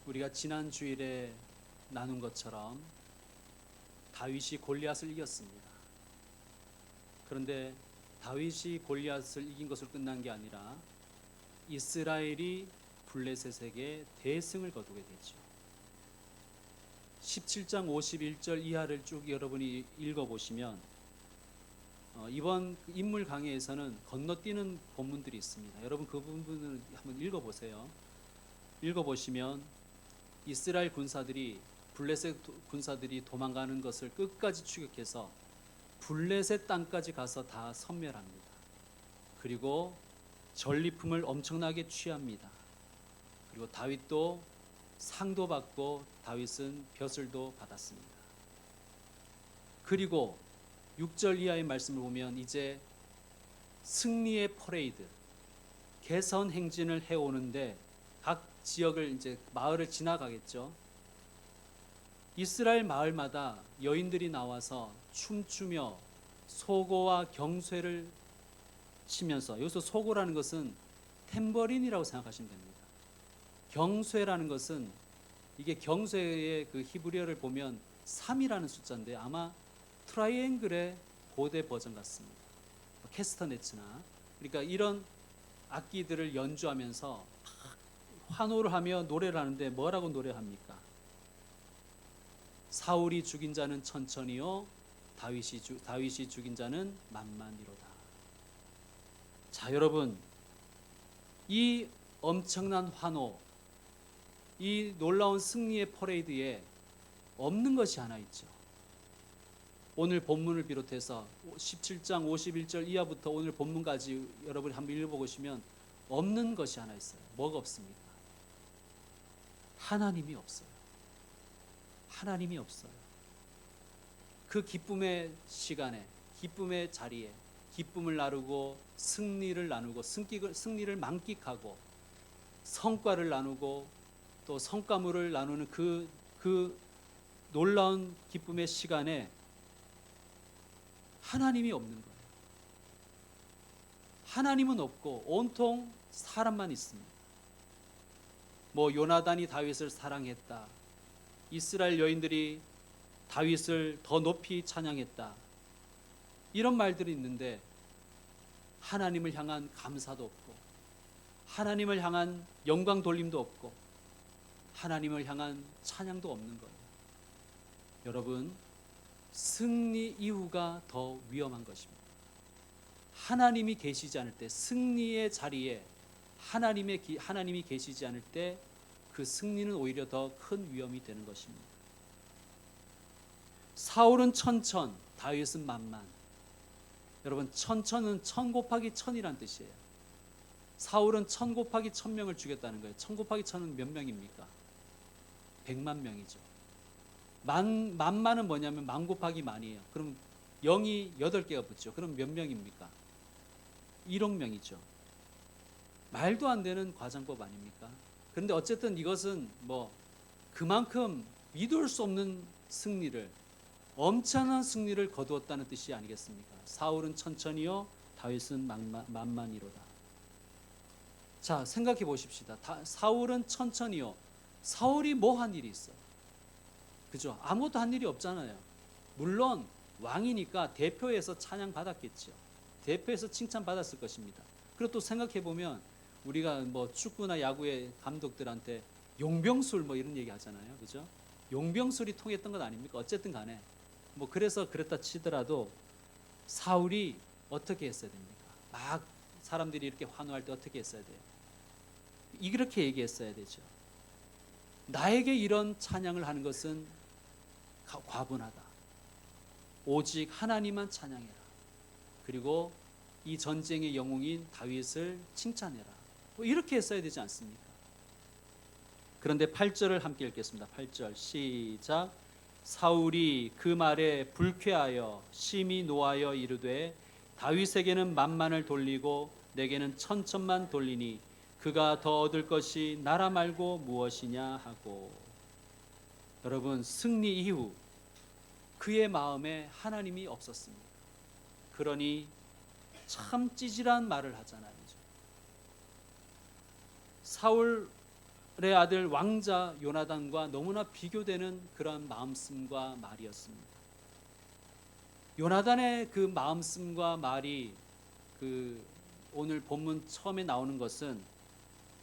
우리가 지난 주일에 나눈 것처럼 다윗이 골리앗을 이겼습니다. 그런데 다윗이 골리앗을 이긴 것으로 끝난 게 아니라 이스라엘이 블레셋에게 대승을 거두게 되죠. 17장 51절 이하를 쭉 여러분이 읽어보시면 이번 인물 강해에서는 건너뛰는 본문들이 있습니다. 여러분 그 부분을 한번 읽어보세요. 읽어보시면 이스라엘 군사들이 블레셋 군사들이 도망가는 것을 끝까지 추격해서 블레셋 땅까지 가서 다 섬멸합니다. 그리고 전리품을 엄청나게 취합니다. 그리고 다윗도 상도 받고 다윗은 벼슬도 받았습니다. 그리고 6절 이하의 말씀을 보면 이제 승리의 퍼레이드, 개선 행진을 해오는데 각 지역을 이제 마을을 지나가겠죠. 이스라엘 마을마다 여인들이 나와서 춤추며 소고와 경쇠를 치면서, 여기서 소고라는 것은 탬버린이라고 생각하시면 됩니다. 경쇠라는 것은, 이게 경쇠의 그 히브리어를 보면 3이라는 숫자인데 아마 트라이앵글의 고대 버전 같습니다. 캐스터네츠나, 그러니까 이런 악기들을 연주하면서 환호를 하며 노래를 하는데 뭐라고 노래합니까? 사울이 죽인 자는 천천히요, 다윗이 죽인 자는 만만히로다. 자, 여러분, 이 엄청난 환호, 이 놀라운 승리의 퍼레이드에 없는 것이 하나 있죠. 오늘 본문을 비롯해서 17장 51절 이하부터 오늘 본문까지 여러분이 한번 읽어보시면 없는 것이 하나 있어요. 뭐가 없습니까? 하나님이 없어요. 하나님이 없어요. 그 기쁨의 시간에, 기쁨의 자리에 기쁨을 나누고 승리를 나누고 승리를 만끽하고 성과를 나누고 또 성과물을 나누는 그 놀라운 기쁨의 시간에 하나님이 없는 거예요. 하나님은 없고 온통 사람만 있습니다. 뭐 요나단이 다윗을 사랑했다, 이스라엘 여인들이 다윗을 더 높이 찬양했다, 이런 말들이 있는데 하나님을 향한 감사도 없고 하나님을 향한 영광 돌림도 없고 하나님을 향한 찬양도 없는 거예요. 여러분, 승리 이후가 더 위험한 것입니다. 하나님이 계시지 않을 때, 승리의 자리에 하나님이 계시지 않을 때 그 승리는 오히려 더 큰 위험이 되는 것입니다. 사울은 천천, 다윗은 만만. 여러분, 천천은 천 곱하기 천이란 뜻이에요. 사울은 천 곱하기 천 명을 죽였다는 거예요. 천 곱하기 천은 몇 명입니까? 100만 명이죠. 만만은 뭐냐면 만 곱하기 만이에요. 그럼 0이 8개가 붙죠. 그럼 몇 명입니까? 1억 명이죠. 말도 안 되는 과장법 아닙니까? 그런데 어쨌든 이것은 뭐 그만큼 믿을 수 없는 승리를, 엄청난 승리를 거두었다는 뜻이 아니겠습니까? 사울은 천천히요, 다윗은 만만히로다. 자, 생각해 보십시다. 사울은 천천히요. 사울이 뭐 한 일이 있어요? 그죠? 아무것도 한 일이 없잖아요. 물론 왕이니까 대표에서 찬양 받았겠죠. 대표에서 칭찬 받았을 것입니다. 그리고 또 생각해 보면 우리가 뭐 축구나 야구의 감독들한테 용병술 뭐 이런 얘기 하잖아요. 그죠? 용병술이 통했던 건 아닙니까? 어쨌든 간에 뭐 그래서 그랬다 치더라도 사울이 어떻게 했어야 됩니까? 막 사람들이 이렇게 환호할 때 어떻게 했어야 돼요? 이렇게 얘기했어야 되죠. 나에게 이런 찬양을 하는 것은 과분하다. 오직 하나님만 찬양해라. 그리고 이 전쟁의 영웅인 다윗을 칭찬해라. 뭐 이렇게 했어야 되지 않습니까? 그런데 8절을 함께 읽겠습니다. 8절 시작. 사울이 그 말에 불쾌하여 심히 노하여 이르되 다윗에게는 만만을 돌리고 내게는 천천만 돌리니 그가 더 얻을 것이 나라 말고 무엇이냐 하고. 여러분, 승리 이후 그의 마음에 하나님이 없었습니다. 그러니 참 찌질한 말을 하잖아요. 사울 아들 왕자 요나단과 너무나 비교되는 그런 마음씀과 말이었습니다. 요나단의 그 마음씀과 말이 그 오늘 본문 처음에 나오는 것은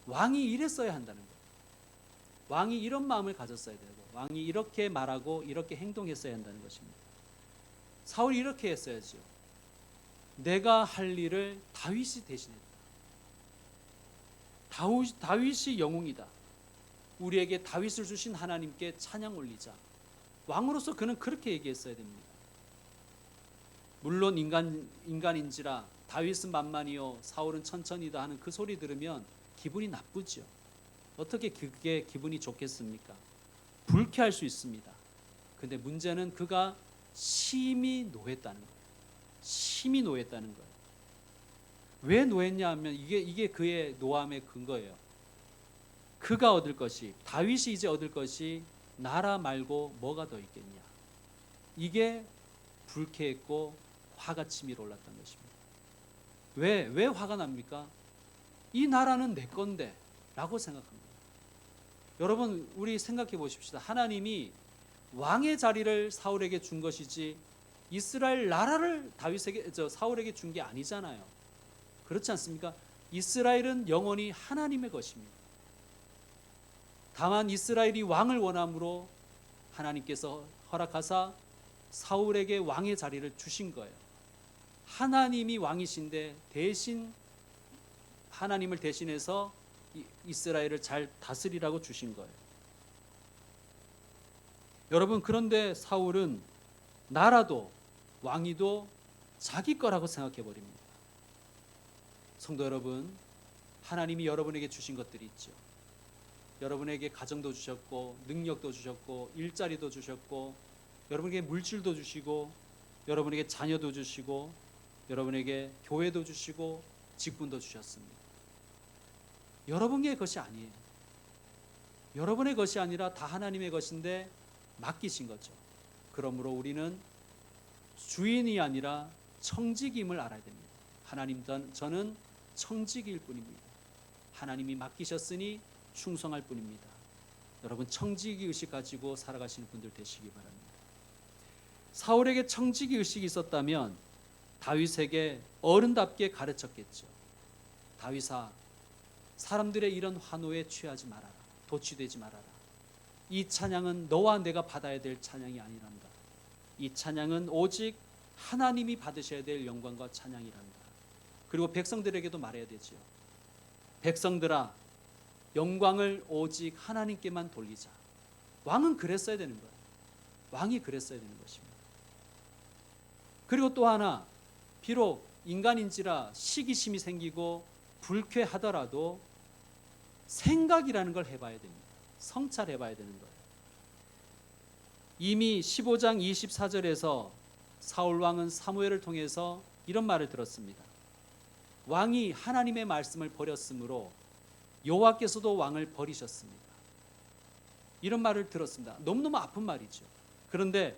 왕이 이랬어야 한다는 거예요. 왕이 이런 마음을 가졌어야 되고 왕이 이렇게 말하고 이렇게 행동했어야 한다는 것입니다. 사울이 이렇게 했어야죠. 내가 할 일을 다윗이 대신했다. 다윗이 영웅이다. 우리에게 다윗을 주신 하나님께 찬양 올리자. 왕으로서 그는 그렇게 얘기했어야 됩니다. 물론 인간인지라 다윗은 만만이요 사울은 천천히다 하는 그 소리 들으면 기분이 나쁘죠. 어떻게 그게 기분이 좋겠습니까? 불쾌할 수 있습니다. 근데 문제는 그가 심히 노했다는 거예요. 심히 노했다는 거예요. 왜 노했냐 하면 이게 그의 노함의 근거예요. 그가 얻을 것이, 다윗이 이제 얻을 것이 나라 말고 뭐가 더 있겠냐. 이게 불쾌했고 화가 치밀어 올랐던 것입니다. 왜 화가 납니까? 이 나라는 내 건데 라고 생각합니다. 여러분 우리 생각해 보십시다. 하나님이 왕의 자리를 사울에게 준 것이지 이스라엘 나라를 사울에게 준 게 아니잖아요. 그렇지 않습니까? 이스라엘은 영원히 하나님의 것입니다. 다만 이스라엘이 왕을 원함으로 하나님께서 허락하사 사울에게 왕의 자리를 주신 거예요. 하나님이 왕이신데 대신 하나님을 대신해서 이스라엘을 잘 다스리라고 주신 거예요. 여러분 그런데 사울은 나라도 왕위도 자기 거라고 생각해 버립니다. 성도 여러분, 하나님이 여러분에게 주신 것들이 있죠. 여러분에게 가정도 주셨고 능력도 주셨고 일자리도 주셨고 여러분에게 물질도 주시고 여러분에게 자녀도 주시고 여러분에게 교회도 주시고 직분도 주셨습니다. 여러분의 것이 아니에요. 여러분의 것이 아니라 다 하나님의 것인데 맡기신 거죠. 그러므로 우리는 주인이 아니라 청직임을 알아야 됩니다. 하나님, 저는 청직일 뿐입니다. 하나님이 맡기셨으니 충성할 뿐입니다. 여러분 청지기 의식 가지고 살아가시는 분들 되시기 바랍니다. 사울에게 청지기 의식이 있었다면 다윗에게 어른답게 가르쳤겠죠. 다윗아, 사람들의 이런 환호에 취하지 말아라. 도취되지 말아라. 이 찬양은 너와 내가 받아야 될 찬양이 아니란다. 이 찬양은 오직 하나님이 받으셔야 될 영광과 찬양이란다. 그리고 백성들에게도 말해야 되지요. 백성들아, 영광을 오직 하나님께만 돌리자. 왕은 그랬어야 되는 거예요. 왕이 그랬어야 되는 것입니다. 그리고 또 하나, 비록 인간인지라 시기심이 생기고 불쾌하더라도 생각이라는 걸 해봐야 됩니다. 성찰해봐야 되는 거예요. 이미 15장 24절에서 사울 왕은 사무엘을 통해서 이런 말을 들었습니다. 왕이 하나님의 말씀을 버렸으므로 여호와께서도 왕을 버리셨습니다. 이런 말을 들었습니다. 너무너무 아픈 말이죠. 그런데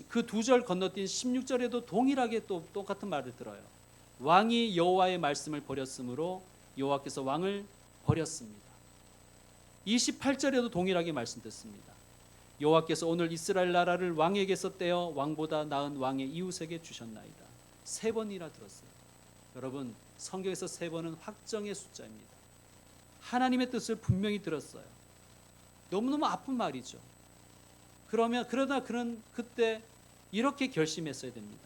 그 두 절 건너뛴 16절에도 동일하게 또 똑같은 말을 들어요. 왕이 여호와의 말씀을 버렸으므로 여호와께서 왕을 버렸습니다. 28절에도 동일하게 말씀 듣습니다. 여호와께서 오늘 이스라엘 나라를 왕에게서 떼어 왕보다 나은 왕의 이웃에게 주셨나이다. 3번이나 들었어요. 여러분 성경에서 3번은 확정의 숫자입니다. 하나님의 뜻을 분명히 들었어요. 너무너무 아픈 말이죠. 그러나 그는 그때 이렇게 결심했어야 됩니다.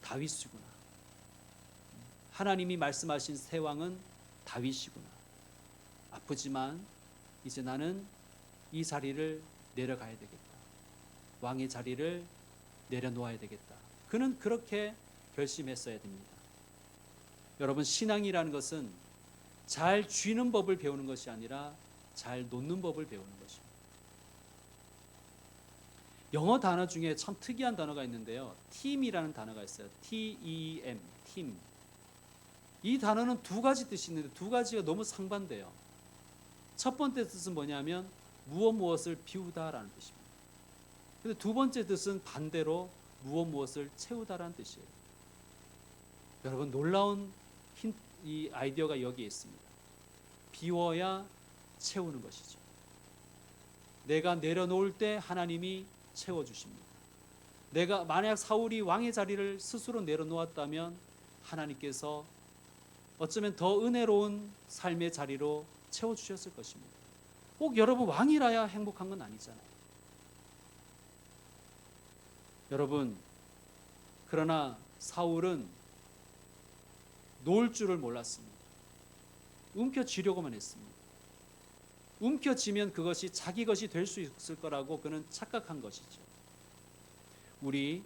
다윗이구나. 하나님이 말씀하신 새 왕은 다윗이구나. 아프지만 이제 나는 이 자리를 내려가야 되겠다. 왕의 자리를 내려놓아야 되겠다. 그는 그렇게 결심했어야 됩니다. 여러분 신앙이라는 것은 잘 쥐는 법을 배우는 것이 아니라 잘 놓는 법을 배우는 것입니다. 영어 단어 중에 참 특이한 단어가 있는데요. team이라는 단어가 있어요. T-E-M, team. 이 단어는 2가지 뜻이 있는데 2가지가 너무 상반돼요. 첫 번째 뜻은 뭐냐면 무엇을 비우다라는 뜻입니다. 근데 2번째 뜻은 반대로 무엇을 채우다라는 뜻이에요. 여러분 놀라운 이 아이디어가 여기에 있습니다. 비워야 채우는 것이죠. 내가 내려놓을 때 하나님이 채워주십니다. 내가 만약 사울이 왕의 자리를 스스로 내려놓았다면 하나님께서 어쩌면 더 은혜로운 삶의 자리로 채워주셨을 것입니다. 꼭 여러분 왕이라야 행복한 건 아니잖아요. 여러분, 그러나 사울은 놓을 줄을 몰랐습니다. 움켜쥐려고만 했습니다. 움켜쥐면 그것이 자기 것이 될 수 있을 거라고 그는 착각한 것이죠. 우리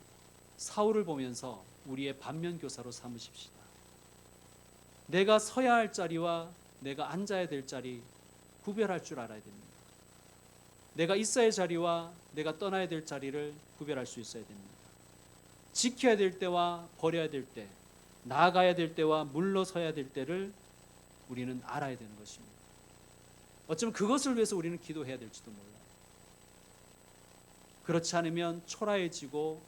사울을 보면서 우리의 반면교사로 삼으십시다. 내가 서야 할 자리와 내가 앉아야 될 자리 구별할 줄 알아야 됩니다. 내가 있어야 할 자리와 내가 떠나야 될 자리를 구별할 수 있어야 됩니다. 지켜야 될 때와 버려야 될 때, 나아가야 될 때와 물러서야 될 때를 우리는 알아야 되는 것입니다. 어쩌면 그것을 위해서 우리는 기도해야 될지도 몰라요. 그렇지 않으면 초라해지고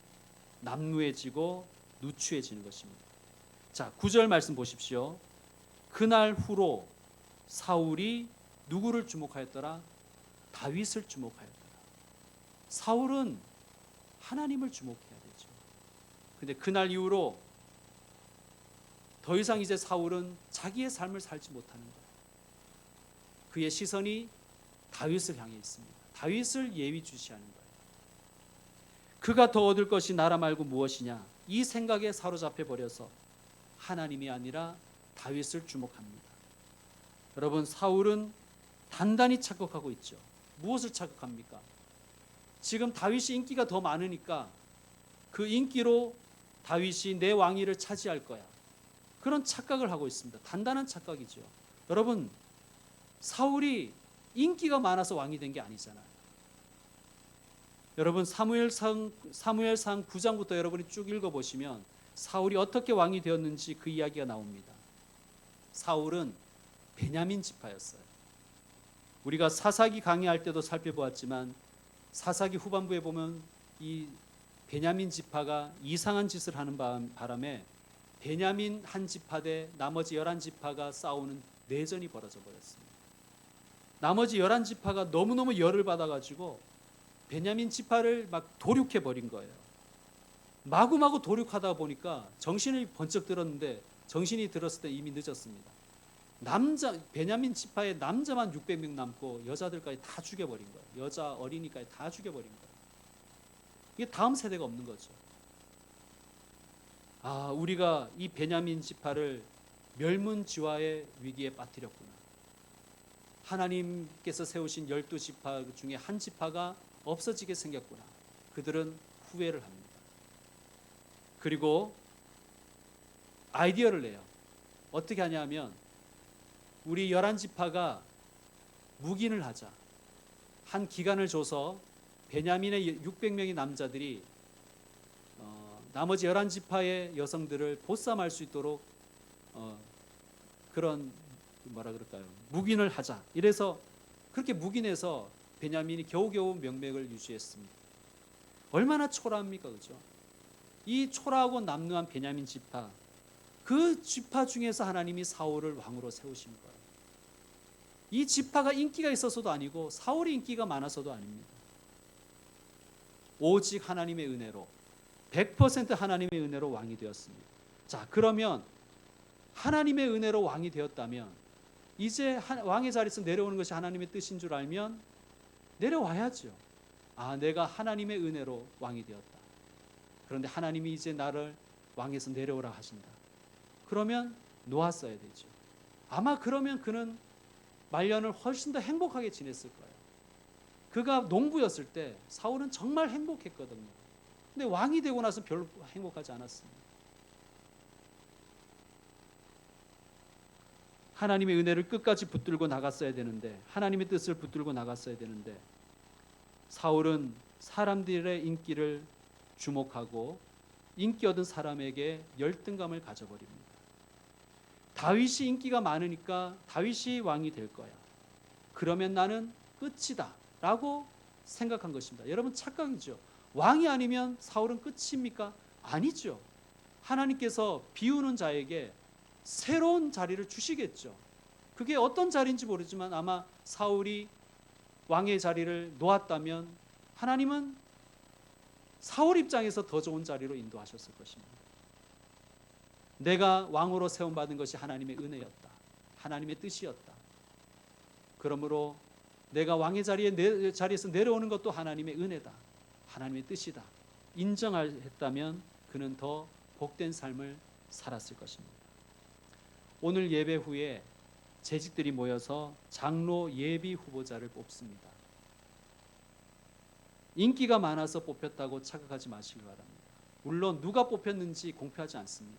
남루해지고 누추해지는 것입니다. 자, 9절 말씀 보십시오. 그날 후로 사울이 누구를 주목하였더라? 다윗을 주목하였더라. 사울은 하나님을 주목해야 되죠. 근데 그날 이후로 더 이상 이제 사울은 자기의 삶을 살지 못하는 거예요. 그의 시선이 다윗을 향해 있습니다. 다윗을 예의주시하는 거예요. 그가 더 얻을 것이 나라 말고 무엇이냐? 이 생각에 사로잡혀 버려서 하나님이 아니라 다윗을 주목합니다. 여러분, 사울은 단단히 착각하고 있죠. 무엇을 착각합니까? 지금 다윗이 인기가 더 많으니까 그 인기로 다윗이 내 왕위를 차지할 거야. 그런 착각을 하고 있습니다. 단단한 착각이죠. 여러분, 사울이 인기가 많아서 왕이 된 게 아니잖아요. 여러분, 사무엘상 9장부터 여러분이 쭉 읽어보시면 사울이 어떻게 왕이 되었는지 그 이야기가 나옵니다. 사울은 베냐민 지파였어요. 우리가 사사기 강의할 때도 살펴보았지만 사사기 후반부에 보면 이 베냐민 지파가 이상한 짓을 하는 바람에 베냐민 한 지파 대 나머지 11지파가 싸우는 내전이 벌어져 버렸습니다. 나머지 11지파가 너무너무 열을 받아가지고 베냐민 지파를 막 도륙해 버린 거예요. 마구마구 도륙하다 보니까 정신이 번쩍 들었는데 정신이 들었을 때 이미 늦었습니다. 베냐민 지파의 남자만 600명 남고 여자들까지 다 죽여버린 거예요. 여자 어린이까지 다 죽여버린 거예요. 이게 다음 세대가 없는 거죠. 아, 우리가 이 베냐민 지파를 멸문지화의 위기에 빠뜨렸구나. 하나님께서 세우신 12지파 중에 한 지파가 없어지게 생겼구나. 그들은 후회를 합니다. 그리고 아이디어를 내요. 어떻게 하냐면 우리 11지파가 묵인을 하자. 한 기간을 줘서 베냐민의 600명의 남자들이 나머지 11지파의 여성들을 보쌈할 수 있도록 그런 묵인을 하자. 이래서 그렇게 묵인해서 베냐민이 겨우겨우 명맥을 유지했습니다. 얼마나 초라합니까, 그죠? 이 초라하고 남루한 베냐민 지파, 그 지파 중에서 하나님이 사울을 왕으로 세우신 거예요. 이 지파가 인기가 있어서도 아니고 사울이 인기가 많아서도 아닙니다. 오직 하나님의 은혜로 100% 하나님의 은혜로 왕이 되었습니다. 자, 그러면 하나님의 은혜로 왕이 되었다면 이제 왕의 자리에서 내려오는 것이 하나님의 뜻인 줄 알면 내려와야죠. 아, 내가 하나님의 은혜로 왕이 되었다. 그런데 하나님이 이제 나를 왕에서 내려오라 하신다. 그러면 놓았어야 되죠. 아마 그러면 그는 말년을 훨씬 더 행복하게 지냈을 거예요. 그가 농부였을 때 사울은 정말 행복했거든요. 근데 왕이 되고 나서 별로 행복하지 않았습니다. 하나님의 은혜를 끝까지 붙들고 나갔어야 되는데, 하나님의 뜻을 붙들고 나갔어야 되는데, 사울은 사람들의 인기를 주목하고 인기 얻은 사람에게 열등감을 가져버립니다. 다윗이 인기가 많으니까 다윗이 왕이 될 거야. 그러면 나는 끝이다 라고 생각한 것입니다. 여러분, 착각이죠. 왕이 아니면 사울은 끝입니까? 아니죠. 하나님께서 비우는 자에게 새로운 자리를 주시겠죠. 그게 어떤 자리인지 모르지만 아마 사울이 왕의 자리를 놓았다면 하나님은 사울 입장에서 더 좋은 자리로 인도하셨을 것입니다. 내가 왕으로 세움받은 것이 하나님의 은혜였다. 하나님의 뜻이었다. 그러므로 내가 왕의 자리에서 내려오는 것도 하나님의 은혜다. 하나님의 뜻이다. 인정했다면 그는 더 복된 삶을 살았을 것입니다. 오늘 예배 후에 재직들이 모여서 장로 예비 후보자를 뽑습니다. 인기가 많아서 뽑혔다고 착각하지 마시기 바랍니다. 물론 누가 뽑혔는지 공표하지 않습니다.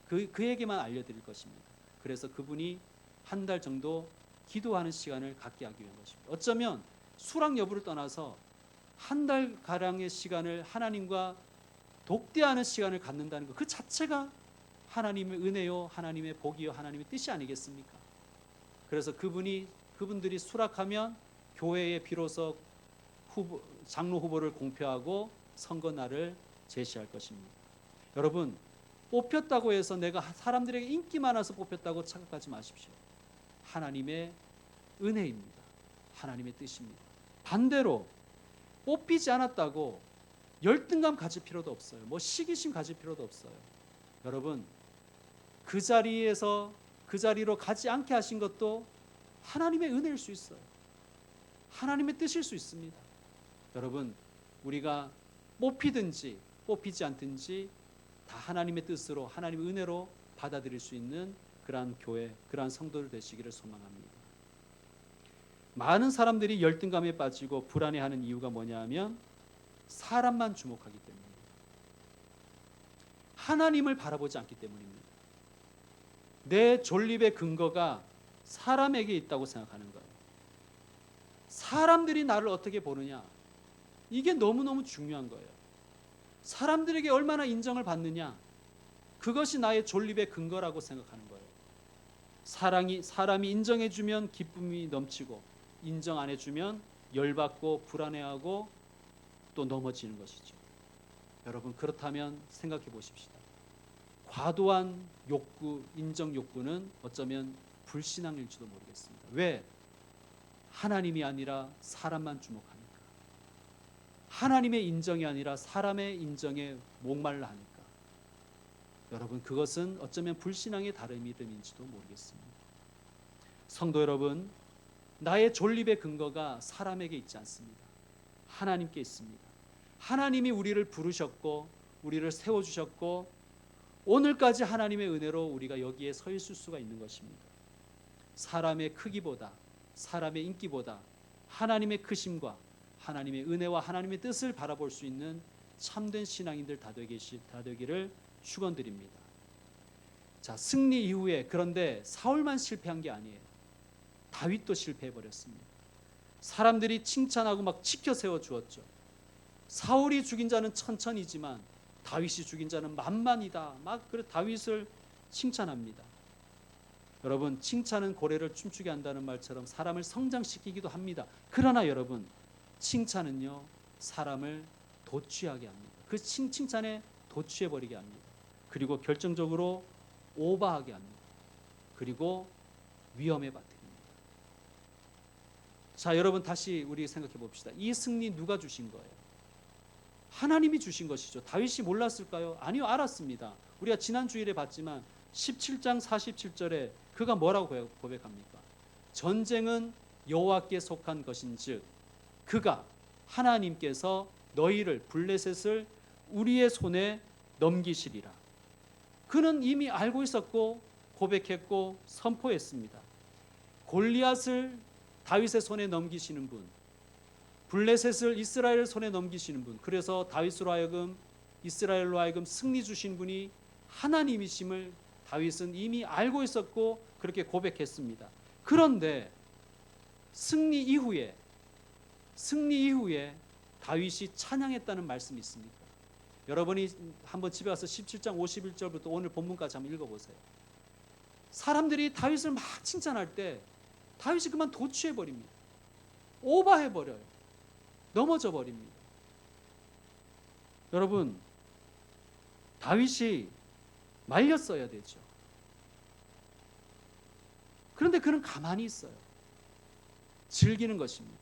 그에게만 알려드릴 것입니다. 그래서 그분이 한 달 정도 기도하는 시간을 갖게 하기 위한 것입니다. 어쩌면 수락 여부를 떠나서 한 달가량의 시간을 하나님과 독대하는 시간을 갖는다는 것, 그 자체가 하나님의 은혜요, 하나님의 복이요, 하나님의 뜻이 아니겠습니까? 그래서 그분들이 수락하면 교회에 비로소 장로 후보를 공표하고 선거날을 제시할 것입니다. 여러분, 뽑혔다고 해서 내가 사람들에게 인기 많아서 뽑혔다고 착각하지 마십시오. 하나님의 은혜입니다. 하나님의 뜻입니다. 반대로 뽑히지 않았다고 열등감 가질 필요도 없어요. 뭐 시기심 가질 필요도 없어요. 여러분, 그 자리로 가지 않게 하신 것도 하나님의 은혜일 수 있어요. 하나님의 뜻일 수 있습니다. 여러분, 우리가 뽑히든지 뽑히지 않든지 다 하나님의 뜻으로, 하나님의 은혜로 받아들일 수 있는 그러한 교회, 그러한 성도들 되시기를 소망합니다. 많은 사람들이 열등감에 빠지고 불안해하는 이유가 뭐냐 하면 사람만 주목하기 때문입니다. 하나님을 바라보지 않기 때문입니다. 내 존립의 근거가 사람에게 있다고 생각하는 거예요. 사람들이 나를 어떻게 보느냐, 이게 너무너무 중요한 거예요. 사람들에게 얼마나 인정을 받느냐, 그것이 나의 존립의 근거라고 생각하는 거예요. 사람이 인정해주면 기쁨이 넘치고, 인정 안 해주면 열받고 불안해하고 또 넘어지는 것이죠. 여러분, 그렇다면 생각해 보십시다. 과도한 욕구, 인정 욕구는 어쩌면 불신앙일지도 모르겠습니다. 왜? 하나님이 아니라 사람만 주목하니까. 하나님의 인정이 아니라 사람의 인정에 목말라 하니까. 여러분, 그것은 어쩌면 불신앙의 다른 이름인지도 모르겠습니다. 성도 여러분, 나의 존립의 근거가 사람에게 있지 않습니다. 하나님께 있습니다. 하나님이 우리를 부르셨고 우리를 세워주셨고 오늘까지 하나님의 은혜로 우리가 여기에 서 있을 수가 있는 것입니다. 사람의 크기보다, 사람의 인기보다 하나님의 크심과 하나님의 은혜와 하나님의 뜻을 바라볼 수 있는 참된 신앙인들 다 되기를 축원드립니다. 자, 승리 이후에 그런데 사울만 실패한 게 아니에요. 다윗도 실패해버렸습니다. 사람들이 칭찬하고 막 치켜 세워 주었죠. 사울이 죽인 자는 천천이지만 다윗이 죽인 자는 만만이다. 막 그래 다윗을 칭찬합니다. 여러분, 칭찬은 고래를 춤추게 한다는 말처럼 사람을 성장시키기도 합니다. 그러나 여러분, 칭찬은요 사람을 도취하게 합니다. 그 칭찬에 도취해버리게 합니다. 그리고 결정적으로 오버하게 합니다. 그리고 위험에 빠뜨립니다. 자, 여러분, 다시 우리 생각해 봅시다. 이 승리 누가 주신 거예요? 하나님이 주신 것이죠. 다윗이 몰랐을까요? 아니요, 알았습니다. 우리가 지난 주일에 봤지만 17장 47절에 그가 뭐라고 고백합니까? 전쟁은 여호와께 속한 것인즉 그가 하나님께서 너희를 블레셋을 우리의 손에 넘기시리라. 그는 이미 알고 있었고 고백했고 선포했습니다. 골리앗을 다윗의 손에 넘기시는 분, 블레셋을 이스라엘 손에 넘기시는 분, 그래서 다윗으로 하여금 이스라엘로 하여금 승리 주신 분이 하나님이심을 다윗은 이미 알고 있었고 그렇게 고백했습니다. 그런데 승리 이후에 다윗이 찬양했다는 말씀이 있습니까? 여러분이 한번 집에 가서 17장 51절부터 오늘 본문까지 한번 읽어보세요. 사람들이 다윗을 막 칭찬할 때 다윗이 그만 도취해버립니다. 오버해버려요. 넘어져 버립니다. 여러분, 다윗이 말렸어야 되죠. 그런데 그는 가만히 있어요. 즐기는 것입니다.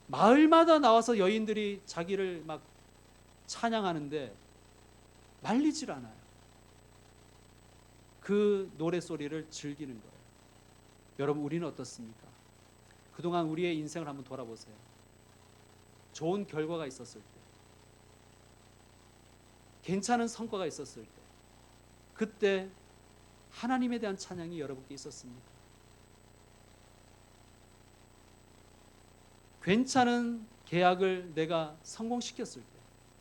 마을마다 나와서 여인들이 자기를 막 찬양하는데 말리질 않아요. 그 노래소리를 즐기는 거예요. 여러분, 우리는 어떻습니까? 그동안 우리의 인생을 한번 돌아보세요. 좋은 결과가 있었을 때, 괜찮은 성과가 있었을 때, 그때 하나님에 대한 찬양이 여러분께 있었습니까? 괜찮은 계약을 내가 성공시켰을 때,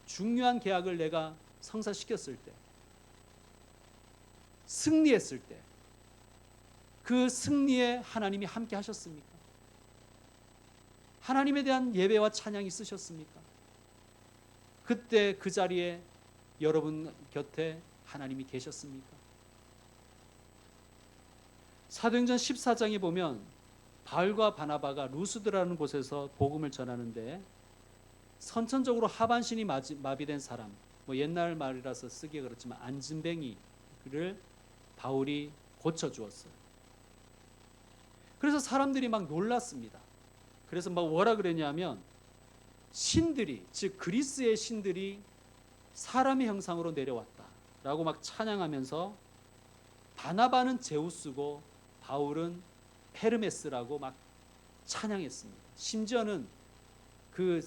중요한 계약을 내가 성사시켰을 때, 승리했을 때, 그 승리에 하나님이 함께 하셨습니까? 하나님에 대한 예배와 찬양이 있으셨습니까? 그때 그 자리에 여러분 곁에 하나님이 계셨습니까? 사도행전 14장에 보면 바울과 바나바가 루스드라는 곳에서 복음을 전하는데 선천적으로 하반신이 마비된 사람, 옛날 말이라서 쓰기 그렇지만 안진뱅이를 바울이 고쳐주었어요. 그래서 사람들이 막 놀랐습니다. 그래서 막 뭐라 그랬냐면 신들이, 즉 그리스의 신들이 사람의 형상으로 내려왔다라고 막 찬양하면서 바나바는 제우스고 바울은 헤르메스라고 막 찬양했습니다. 심지어는 그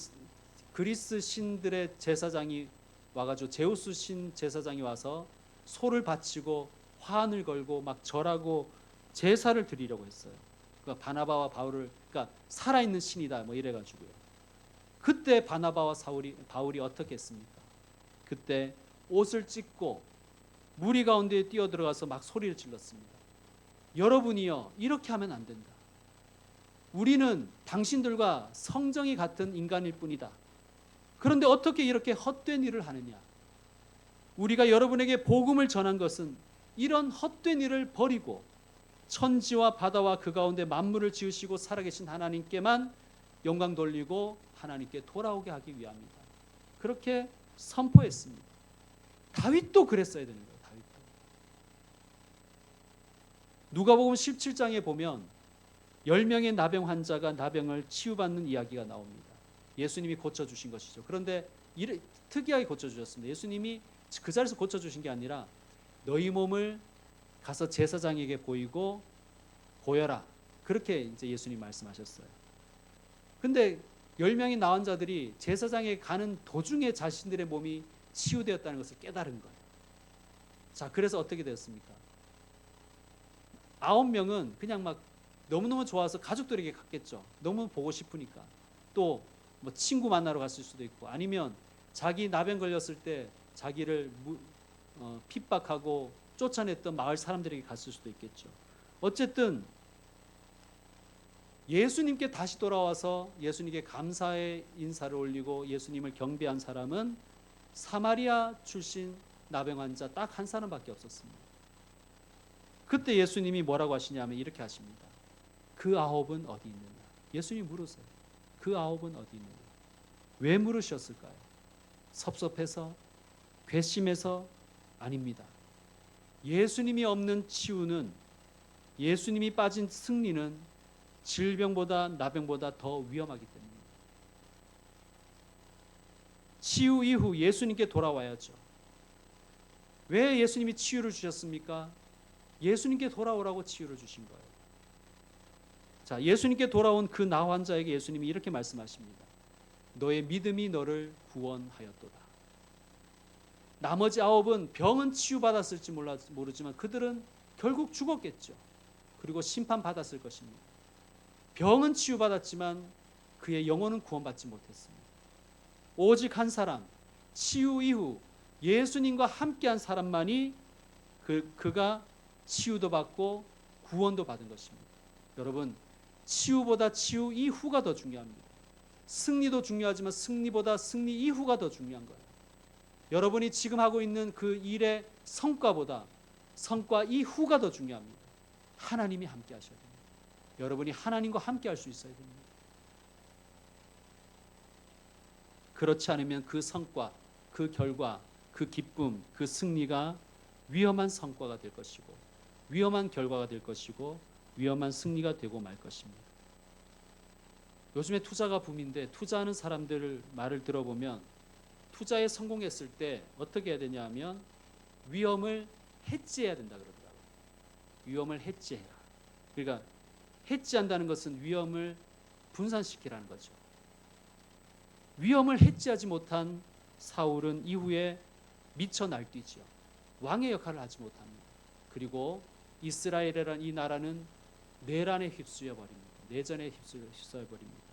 그리스 신들의 제사장이 와가지고 제우스 신 제사장이 와서 소를 바치고 화환을 걸고 막 절하고 제사를 드리려고 했어요. 그러니까 바나바와 바울을, 그러니까 살아있는 신이다 뭐 이래가지고요. 그때 바나바와 바울이 어떻게 했습니까? 그때 옷을 찢고 무리 가운데에 뛰어들어가서 막 소리를 질렀습니다. 여러분이요, 이렇게 하면 안 된다. 우리는 당신들과 성정이 같은 인간일 뿐이다. 그런데 어떻게 이렇게 헛된 일을 하느냐? 우리가 여러분에게 복음을 전한 것은 이런 헛된 일을 버리고 천지와 바다와 그 가운데 만물을 지으시고 살아계신 하나님께만 영광 돌리고 하나님께 돌아오게 하기 위함이다. 그렇게 선포했습니다. 다윗도 그랬어야 되는 거예요. 다윗도. 누가복음 17장에 보면 10명의 나병 환자가 나병을 치유받는 이야기가 나옵니다. 예수님이 고쳐주신 것이죠. 그런데 특이하게 고쳐주셨습니다. 예수님이 그 자리에서 고쳐주신 게 아니라 너희 몸을 가서 제사장에게 보이고 보여라. 그렇게 이제 예수님 말씀하셨어요. 근데 10명의 나환자들이 제사장에 가는 도중에 자신들의 몸이 치유되었다는 것을 깨달은 거예요. 자, 그래서 어떻게 되었습니까? 9명은 그냥 막 너무너무 좋아서 가족들에게 갔겠죠. 너무 보고 싶으니까. 또 뭐 친구 만나러 갔을 수도 있고, 아니면 자기 나병 걸렸을 때 자기를 핍박하고 쫓아냈던 마을 사람들에게 갔을 수도 있겠죠. 어쨌든 예수님께 다시 돌아와서 예수님께 감사의 인사를 올리고 예수님을 경배한 사람은 사마리아 출신 나병 환자 딱 한 사람밖에 없었습니다. 그때 예수님이 뭐라고 하시냐면 이렇게 하십니다. 그 9은 어디 있느냐? 예수님이 물으세요. 그 9은 어디 있느냐? 왜 물으셨을까요? 섭섭해서? 괘씸해서? 아닙니다. 예수님이 없는 치유는, 예수님이 빠진 승리는 질병보다 나병보다 더 위험하기 때문입니다. 치유 이후 예수님께 돌아와야죠. 왜 예수님이 치유를 주셨습니까? 예수님께 돌아오라고 치유를 주신 거예요. 자, 예수님께 돌아온 그 나 환자에게 예수님이 이렇게 말씀하십니다. 너의 믿음이 너를 구원하였도다. 나머지 9은 병은 치유받았을지 모르지만 그들은 결국 죽었겠죠. 그리고 심판받았을 것입니다. 병은 치유받았지만 그의 영혼은 구원받지 못했습니다. 오직 한 사람, 치유 이후 예수님과 함께한 사람만이 그가 치유도 받고 구원도 받은 것입니다. 여러분, 치유보다 치유 이후가 더 중요합니다. 승리도 중요하지만 승리보다 승리 이후가 더 중요한 거예요. 여러분이 지금 하고 있는 그 일의 성과보다 성과 이후가 더 중요합니다. 하나님이 함께 하셔야 됩니다. 여러분이 하나님과 함께 할 수 있어야 됩니다. 그렇지 않으면 그 성과, 그 결과, 그 기쁨, 그 승리가 위험한 성과가 될 것이고 위험한 결과가 될 것이고 위험한 승리가 되고 말 것입니다. 요즘에 투자가 붐인데 투자하는 사람들 말을 들어보면 투자에 성공했을 때 어떻게 해야 되냐 하면 위험을 해지해야 된다 그러더라고요. 위험을 해지해라. 그러니까 해지한다는 것은 위험을 분산시키라는 거죠. 위험을 해지하지 못한 사울은 이후에 미쳐 날뛰지요. 왕의 역할을 하지 못합니다. 그리고 이스라엘이라는 이 나라는 내란에 휩쓸려 버립니다. 내전에 휩쓸려 버립니다.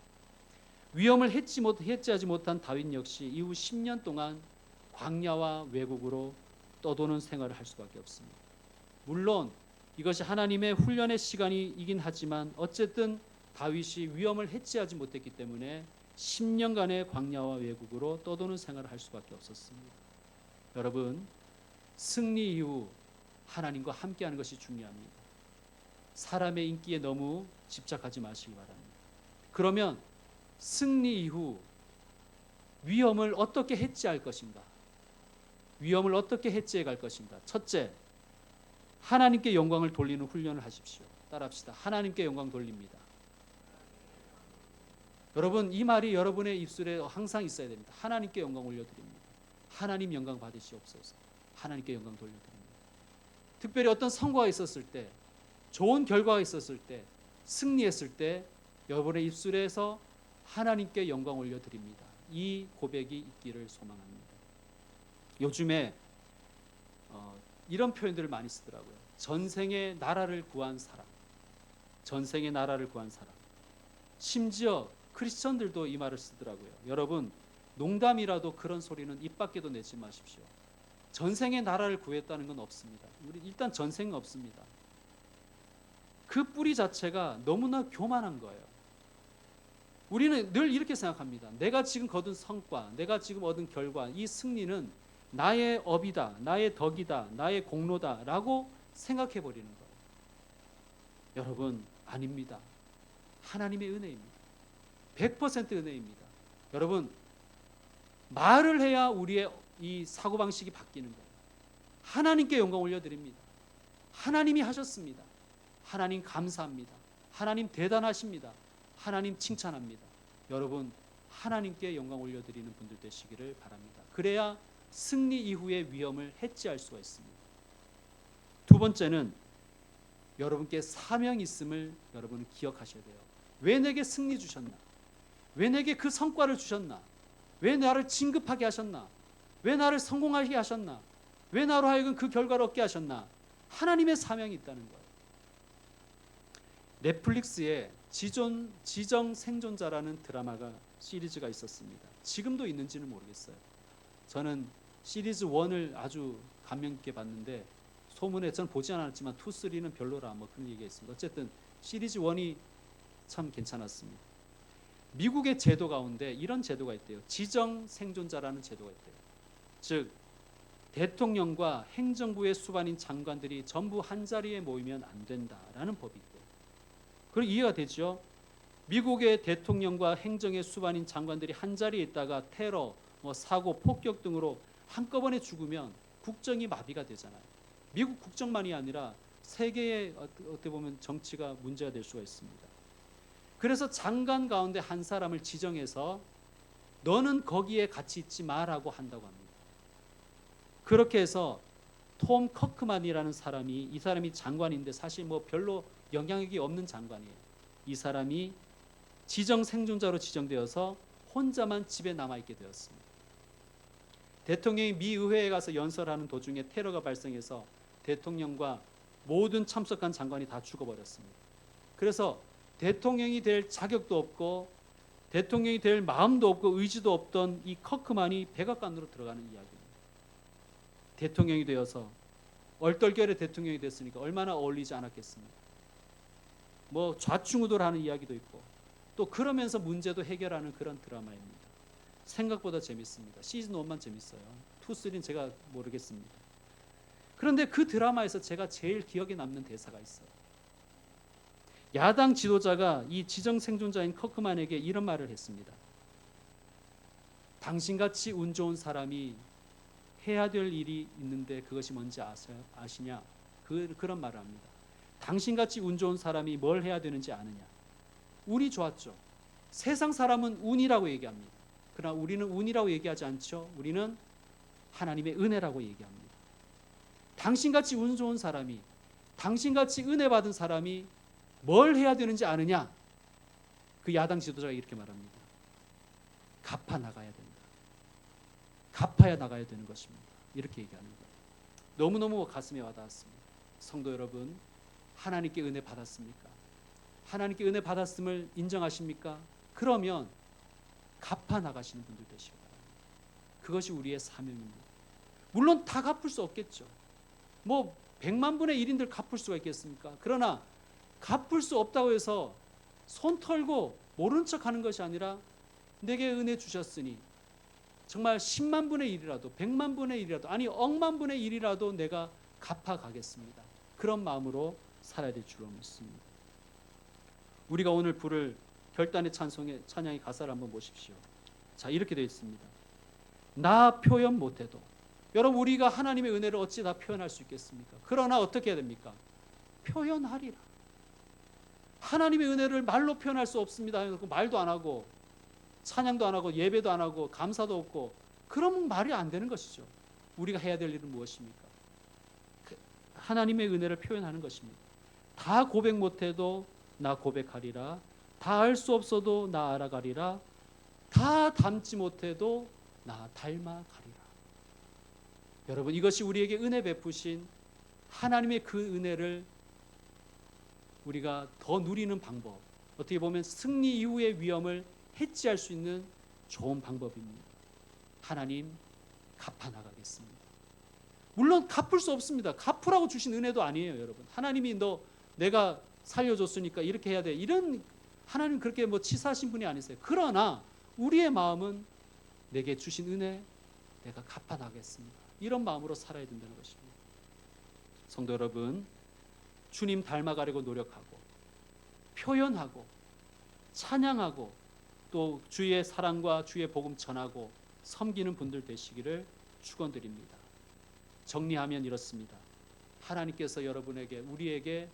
위험을 해지하지 못한 다윗 역시 이후 10년 동안 광야와 외국으로 떠도는 생활을 할 수밖에 없습니다. 물론 이것이 하나님의 훈련의 시간이긴 하지만 어쨌든 다윗이 위험을 해지하지 못했기 때문에 10년간의 광야와 외국으로 떠도는 생활을 할 수밖에 없었습니다. 여러분, 승리 이후 하나님과 함께하는 것이 중요합니다. 사람의 인기에 너무 집착하지 마시기 바랍니다. 그러면 승리 이후 위험을 어떻게 해지할 것인가? 위험을 어떻게 해지해 갈 것인가? 첫째, 하나님께 영광을 돌리는 훈련을 하십시오. 따라합시다. 하나님께 영광 돌립니다. 여러분, 이 말이 여러분의 입술에 항상 있어야 됩니다. 하나님께 영광 올려드립니다. 하나님 영광 받으시옵소서. 하나님께 영광 돌려드립니다. 특별히 어떤 성과가 있었을 때, 좋은 결과가 있었을 때, 승리했을 때 여러분의 입술에서 하나님께 영광 올려드립니다. 이 고백이 있기를 소망합니다. 요즘에 이런 표현들을 많이 쓰더라고요. 전생에 나라를 구한 사람, 전생에 나라를 구한 사람. 심지어 크리스천들도 이 말을 쓰더라고요. 여러분, 농담이라도 그런 소리는 입 밖에도 내지 마십시오. 전생에 나라를 구했다는 건 없습니다. 우리 일단 전생은 없습니다. 그 뿌리 자체가 너무나 교만한 거예요. 우리는 늘 이렇게 생각합니다. 내가 지금 거둔 성과, 내가 지금 얻은 결과, 이 승리는 나의 업이다, 나의 덕이다, 나의 공로다라고 생각해 버리는 거예요. 여러분, 아닙니다. 하나님의 은혜입니다. 100% 은혜입니다. 여러분, 말을 해야 우리의 이 사고방식이 바뀌는 거예요. 하나님께 영광 올려드립니다. 하나님이 하셨습니다. 하나님 감사합니다. 하나님 대단하십니다. 하나님 칭찬합니다. 여러분, 하나님께 영광 올려드리는 분들 되시기를 바랍니다. 그래야 승리 이후의 위험을 해지할 수가 있습니다. 두 번째는 여러분께 사명이 있음을 여러분은 기억하셔야 돼요. 왜 내게 승리 주셨나? 왜 내게 그 성과를 주셨나? 왜 나를 진급하게 하셨나? 왜 나를 성공하게 하셨나? 왜 나로 하여금 그 결과를 얻게 하셨나? 하나님의 사명이 있다는 거예요. 넷플릭스에 지정 생존자라는 드라마가 시리즈가 있었습니다. 지금도 있는지는 모르겠어요. 저는 시리즈 1을 아주 감명 깊게 봤는데 소문에 전 보지 않았지만 2, 3는 별로라 뭐 그런 얘기가 있습니다. 어쨌든 시리즈 1이 참 괜찮았습니다. 미국의 제도 가운데 이런 제도가 있대요. 지정 생존자라는 제도가 있대요. 즉 대통령과 행정부의 수반인 장관들이 전부 한 자리에 모이면 안 된다라는 법이 있대요. 그럼 이해가 되죠? 미국의 대통령과 행정의 수반인 장관들이 한 자리에 있다가 테러, 사고, 폭격 등으로 한꺼번에 죽으면 국정이 마비가 되잖아요. 미국 국정만이 아니라 세계의 어떻게 보면 정치가 문제가 될 수가 있습니다. 그래서 장관 가운데 한 사람을 지정해서 너는 거기에 같이 있지 마라고 한다고 합니다. 그렇게 해서 톰 커크만이라는 사람이, 이 사람이 장관인데 사실 뭐 별로 영향력이 없는 장관이에요. 이 사람이 지정 생존자로 지정되어서 혼자만 집에 남아있게 되었습니다. 대통령이 미 의회에 가서 연설하는 도중에 테러가 발생해서 대통령과 모든 참석한 장관이 다 죽어버렸습니다. 그래서 대통령이 될 자격도 없고 대통령이 될 마음도 없고 의지도 없던 이 커크만이 백악관으로 들어가는 이야기입니다. 대통령이 되어서 얼떨결에 대통령이 됐으니까 얼마나 어울리지 않았겠습니까? 뭐 좌충우돌하는 이야기도 있고 또 그러면서 문제도 해결하는 그런 드라마입니다. 생각보다 재밌습니다. 시즌 1만 재밌어요. 2, 3는 제가 모르겠습니다. 그런데 그 드라마에서 제가 제일 기억에 남는 대사가 있어요. 야당 지도자가 이 지정 생존자인 커크만에게 이런 말을 했습니다. 당신같이 운 좋은 사람이 해야 될 일이 있는데 그것이 뭔지 아시냐? 그런 말을 합니다. 당신같이 운 좋은 사람이 뭘 해야 되는지 아느냐? 운이 좋았죠. 세상 사람은 운이라고 얘기합니다. 그러나 우리는 운이라고 얘기하지 않죠. 우리는 하나님의 은혜라고 얘기합니다. 당신같이 운 좋은 사람이, 당신같이 은혜 받은 사람이 뭘 해야 되는지 아느냐? 그 야당 지도자가 이렇게 말합니다. 갚아 나가야 된다. 갚아야 나가야 되는 것입니다. 이렇게 얘기하는 거예요. 너무너무 가슴에 와닿았습니다. 성도 여러분, 하나님께 은혜 받았습니까? 하나님께 은혜 받았음을 인정하십니까? 그러면 갚아 나가시는 분들 되시기 바랍니다. 그것이 우리의 사명입니다. 물론 다 갚을 수 없겠죠. 뭐 100만 분의 1인들 갚을 수가 있겠습니까? 그러나 갚을 수 없다고 해서 손 털고 모른 척하는 것이 아니라 내게 은혜 주셨으니 정말 10만 분의 1이라도 100만 분의 1이라도 아니 억만 분의 1이라도 내가 갚아가겠습니다. 그런 마음으로 살아야 될 줄로 믿습니다. 우리가 오늘 부를 결단의 찬양의 가사를 한번 보십시오. 자, 이렇게 되어 있습니다. 나 표현 못해도. 여러분, 우리가 하나님의 은혜를 어찌 다 표현할 수 있겠습니까? 그러나 어떻게 해야 됩니까? 표현하리라. 하나님의 은혜를 말로 표현할 수 없습니다. 말도 안 하고 찬양도 안 하고 예배도 안 하고 감사도 없고 그러면 말이 안 되는 것이죠. 우리가 해야 될 일은 무엇입니까? 하나님의 은혜를 표현하는 것입니다. 다 고백 못해도 나 고백하리라. 다 알 수 없어도 나 알아가리라. 다 닮지 못해도 나 닮아가리라. 여러분, 이것이 우리에게 은혜 베푸신 하나님의 그 은혜를 우리가 더 누리는 방법, 어떻게 보면 승리 이후의 위험을 해지할 수 있는 좋은 방법입니다. 하나님, 갚아 나가겠습니다. 물론 갚을 수 없습니다. 갚으라고 주신 은혜도 아니에요, 여러분. 하나님이 너 내가 살려줬으니까 이렇게 해야 돼. 이런 하나님 그렇게 뭐 치사하신 분이 아니세요. 그러나 우리의 마음은 내게 주신 은혜 내가 갚아 나가겠습니다. 이런 마음으로 살아야 된다는 것입니다. 성도 여러분, 주님 닮아가려고 노력하고 표현하고 찬양하고 또 주의 사랑과 주의 복음 전하고 섬기는 분들 되시기를 축원드립니다. 정리하면 이렇습니다. 하나님께서 여러분에게 우리에게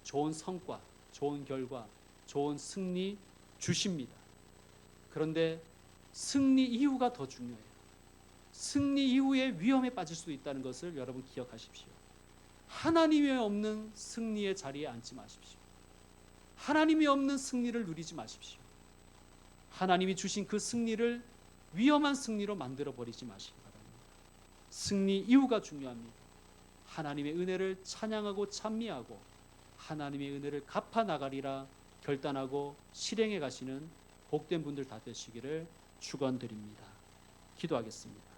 좋은 성과, 좋은 결과, 좋은 승리 주십니다. 그런데 승리 이후가 더 중요해요. 승리 이후에 위험에 빠질 수도 있다는 것을 여러분 기억하십시오. 하나님이 없는 승리의 자리에 앉지 마십시오. 하나님이 없는 승리를 누리지 마십시오. 하나님이 주신 그 승리를 위험한 승리로 만들어 버리지 마시기 바랍니다. 승리 이후가 중요합니다. 하나님의 은혜를 찬양하고 찬미하고 하나님의 은혜를 갚아 나가리라 결단하고 실행해 가시는 복된 분들 다 되시기를 축원드립니다. 기도하겠습니다.